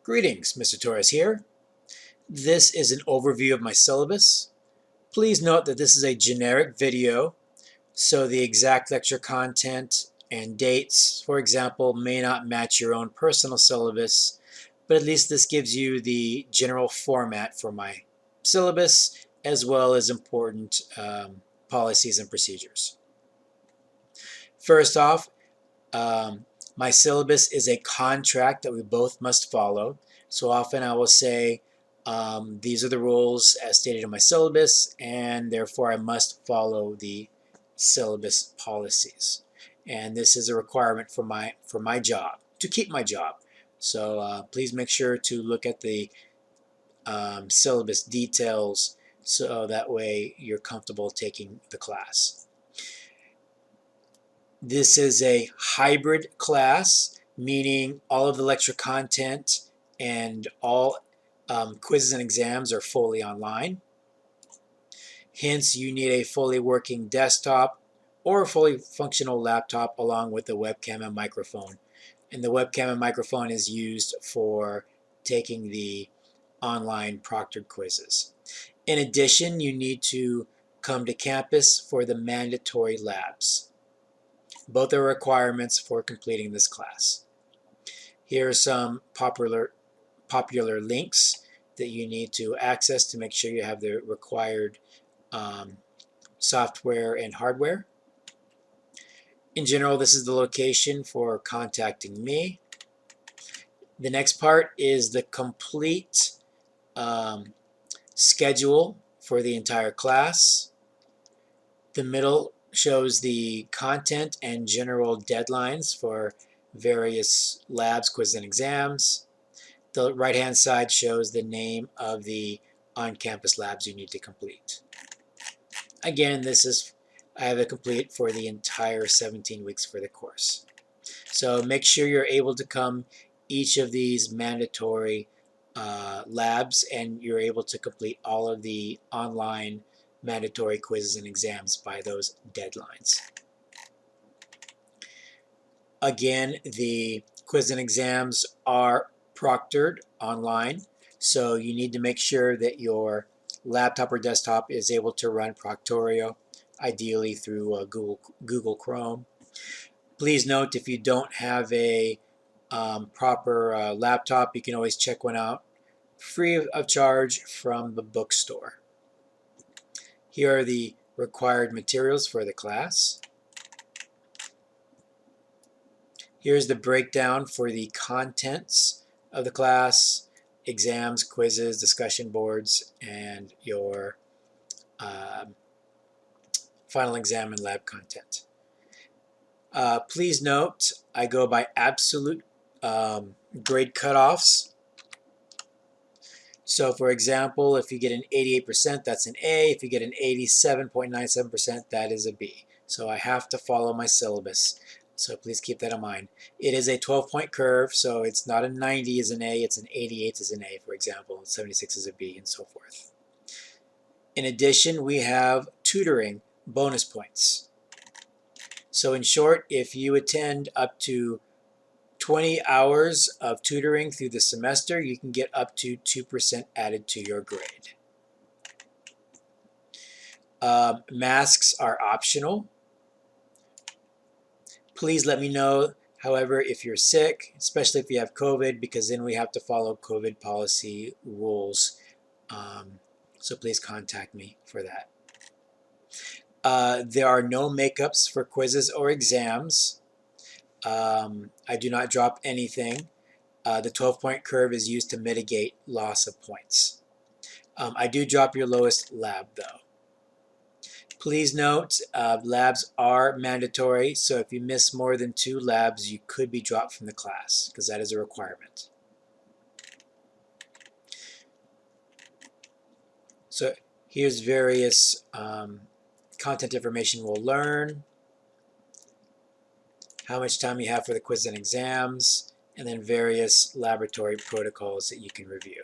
Greetings, Mr. Torres here. This is an overview of my syllabus. Please note that this is a generic video, so the exact lecture content and dates, for example, may not match your own personal syllabus, but at least this gives you the general format for my syllabus as well as important policies and procedures. First off, my syllabus is a contract that we both must follow. So often I will say, these are the rules as stated in my syllabus, and therefore I must follow the syllabus policies. And this is a requirement for my job, to keep my job. So please make sure to look at the syllabus details so that way you're comfortable taking the class. This is a hybrid class, meaning all of the lecture content and all quizzes and exams are fully online. Hence, you need a fully working desktop or a fully functional laptop along with a webcam and microphone. And the webcam and microphone is used for taking the online proctored quizzes. In addition, you need to come to campus for the mandatory labs. Both are requirements for completing this class. Here are some popular links that you need to access to make sure you have the required software and hardware. In general, this is the location for contacting me. The next part is the complete schedule for the entire class. The middle shows the content and general deadlines for various labs, quizzes, and exams. The right-hand side shows the name of the on-campus labs you need to complete. Again, I have it complete for the entire 17 weeks for the course. So make sure you're able to come each of these mandatory labs and you're able to complete all of the online mandatory quizzes and exams by those deadlines. Again, the quiz and exams are proctored online, so you need to make sure that your laptop or desktop is able to run Proctorio, ideally through Google Chrome. Please note, if you don't have a proper laptop, you can always check one out free of charge from the bookstore. Here are the required materials for the class. Here's the breakdown for the contents of the class: exams, quizzes, discussion boards, and your final exam and lab content. Please note, I go by absolute grade cutoffs. So for example, if you get an 88%, that's an A. If you get an 87.97%, that is a B. So I have to follow my syllabus. So please keep that in mind. It is a 12-point curve, so it's not a 90 as an A, it's an 88 as an A, for example, 76 as a B, and so forth. In addition, we have tutoring bonus points. So in short, if you attend up to 20 hours of tutoring through the semester, you can get up to 2% added to your grade. Masks are optional. Please let me know, however, if you're sick, especially if you have COVID, because then we have to follow COVID policy rules. So please contact me for that. There are no makeups for quizzes or exams. I do not drop anything. The 12-point curve is used to mitigate loss of points. I do drop your lowest lab though. Please note, labs are mandatory, so if you miss more than 2 labs, you could be dropped from the class, because that is a requirement. So here's various content information we'll learn, how much time you have for the quiz and exams, and then various laboratory protocols that you can review.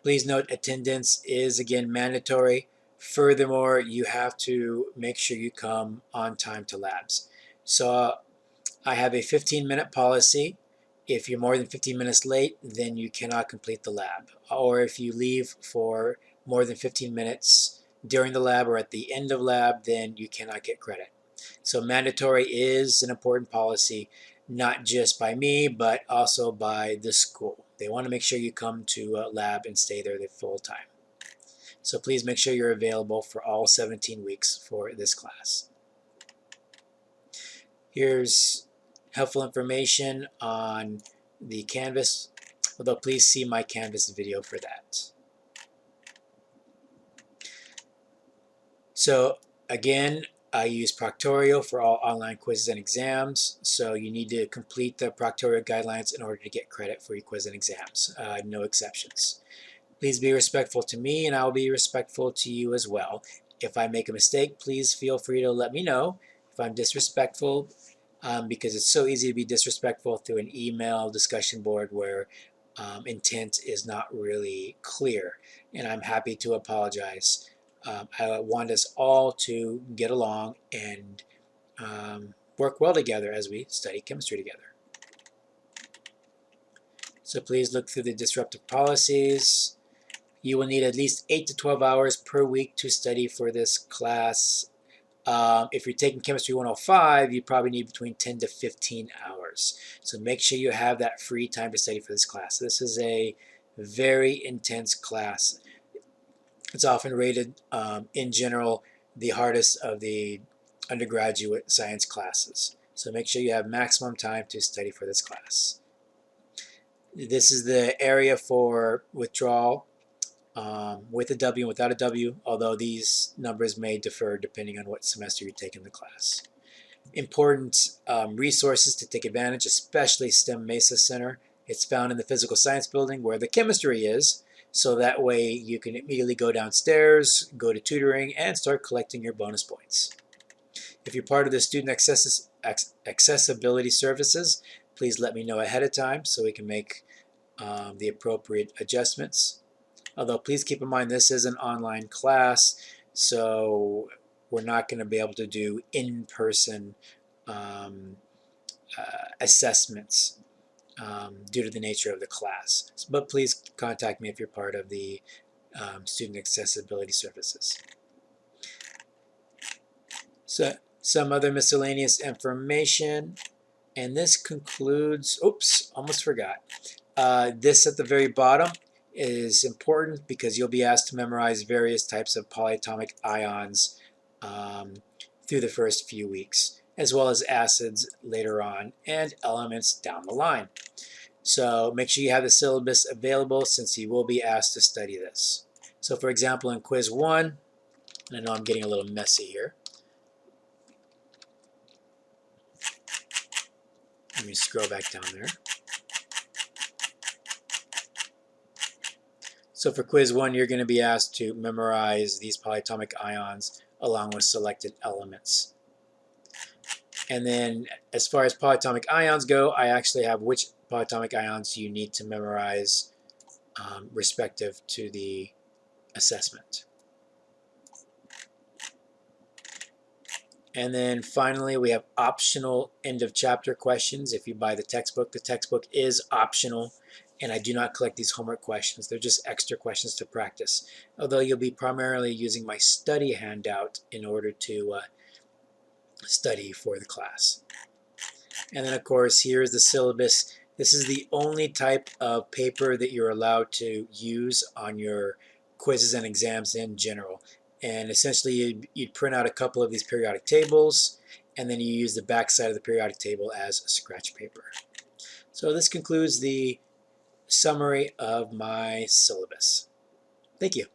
Please note, attendance is again mandatory. Furthermore, you have to make sure you come on time to labs. So I have a 15-minute policy. If you're more than 15 minutes late, then you cannot complete the lab. Or if you leave for more than 15 minutes during the lab or at the end of lab, then you cannot get credit. So mandatory is an important policy, not just by me, but also by the school. They want to make sure you come to a lab and stay there the full time. So please make sure you're available for all 17 weeks for this class. Here's helpful information on the Canvas, although please see my Canvas video for that. So again, I use Proctorio for all online quizzes and exams, so you need to complete the Proctorio guidelines in order to get credit for your quiz and exams, no exceptions. Please be respectful to me, and I will be respectful to you as well. If I make a mistake, please feel free to let me know. If I'm disrespectful, because it's so easy to be disrespectful through an email discussion board where intent is not really clear, and I'm happy to apologize. I want us all to get along and work well together as we study chemistry together. So please look through the disruptive policies. You will need at least 8 to 12 hours per week to study for this class. If you're taking Chemistry 105, you probably need between 10 to 15 hours. So make sure you have that free time to study for this class. This is a very intense class. It's often rated, in general, the hardest of the undergraduate science classes. So make sure you have maximum time to study for this class. This is the area for withdrawal. With a W and without a W, although these numbers may differ depending on what semester you take in the class. Important resources to take advantage, especially STEM Mesa Center. It's found in the physical science building where the chemistry is, so that way you can immediately go downstairs, go to tutoring, and start collecting your bonus points. If you're part of the student accessibility services, please let me know ahead of time so we can make the appropriate adjustments. Although please keep in mind this is an online class, so we're not going to be able to do in-person assessments due to the nature of the class. But please contact me if you're part of the student accessibility services. So some other miscellaneous information, and this concludes, oops, almost forgot. This at the very bottom is important because you'll be asked to memorize various types of polyatomic ions through the first few weeks, as well as acids later on and elements down the line. So make sure you have the syllabus available since you will be asked to study this. So for example, in quiz 1, and I know I'm getting a little messy here. Let me scroll back down there. So for quiz 1, you're going to be asked to memorize these polyatomic ions along with selected elements. And then as far as polyatomic ions go, I actually have which polyatomic ions you need to memorize respective to the assessment. And then finally, we have optional end of chapter questions. If you buy the textbook is optional, and I do not collect these homework questions. They're just extra questions to practice, although you'll be primarily using my study handout in order to study for the class. And then of course, here's the syllabus. This is the only type of paper that you're allowed to use on your quizzes and exams in general. And essentially, you'd print out a couple of these periodic tables, and then you use the back side of the periodic table as scratch paper. So this concludes the summary of my syllabus. Thank you.